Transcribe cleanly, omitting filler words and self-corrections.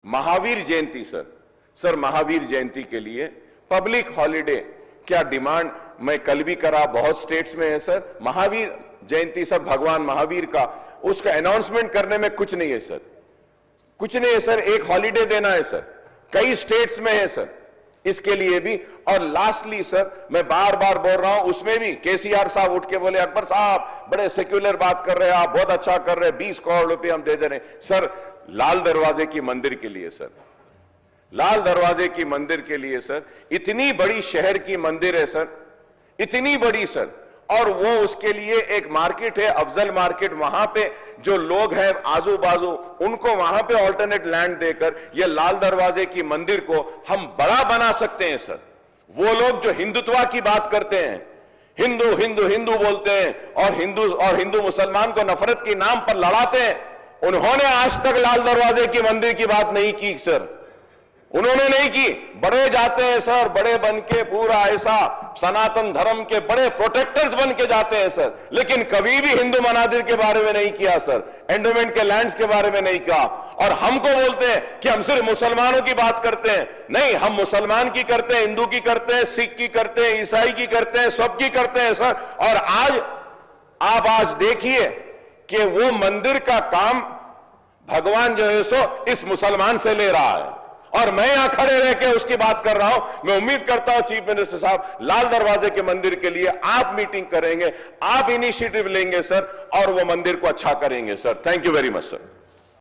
Mahavir Jayanti sir Mahavir Jayanti के लिए public holiday क्या डिमांड मैं कल भी करा, बहुत स्टेट्स में है सर। महावीर जयंती सर, भगवान महावीर का उसका अनाउंसमेंट करने में कुछ नहीं है सर, कुछ नहीं है सर। एक हॉलिडे देना है सर, कई स्टेट्स में है सर, इसके लिए भी। और लास्टली सर, मैं बार बार बोल रहा हूं, उसमें भी केसीआर साहब उठ के बोले अकबर साहब बड़े सेक्युलर बात कर रहे हैं आप, बहुत अच्छा कर रहे हैं, 20 करोड़ रुपए हम दे रहे हैं सर लाल दरवाजे की मंदिर के लिए सर, लाल दरवाजे की मंदिर के लिए सर। इतनी बड़ी शहर की मंदिर है सर, इतनी बड़ी सर, और वो उसके लिए एक मार्केट है अफजल मार्केट, वहां पे जो लोग हैं आजू बाजू उनको वहां पे ऑल्टरनेट लैंड देकर ये लाल दरवाजे की मंदिर को हम बड़ा बना सकते हैं सर। वो लोग जो हिंदुत्व की बात करते हैं, हिंदू हिंदू हिंदू बोलते हैं और हिंदू मुसलमान को नफरत के नाम पर लड़ाते हैं, उन्होंने आज तक लाल दरवाजे की मंदिर की बात नहीं की सर, उन्होंने नहीं की। बड़े जाते हैं सर, बड़े बन के पूरा ऐसा सनातन धर्म के बड़े प्रोटेक्टर्स बन के जाते हैं सर, लेकिन कभी भी हिंदू मनादिर के बारे में नहीं किया सर, एंडोमेंट के लैंड्स के बारे में नहीं कहा। और हमको बोलते हैं कि हम सिर्फ मुसलमानों की बात करते हैं, नहीं, हम मुसलमान की करते हैं, हिंदू की करते हैं, सिख की करते हैं, ईसाई की करते हैं, सबकी करते हैं सर। और आज देखिए कि वो मंदिर का काम भगवान जो है सो इस मुसलमान से ले रहा है, और मैं यहां खड़े रह के उसकी बात कर रहा हूं। मैं उम्मीद करता हूं चीफ मिनिस्टर साहब लाल दरवाजे के मंदिर के लिए आप मीटिंग करेंगे, आप इनिशिएटिव लेंगे सर, और वो मंदिर को अच्छा करेंगे sir. Thank you very much sir.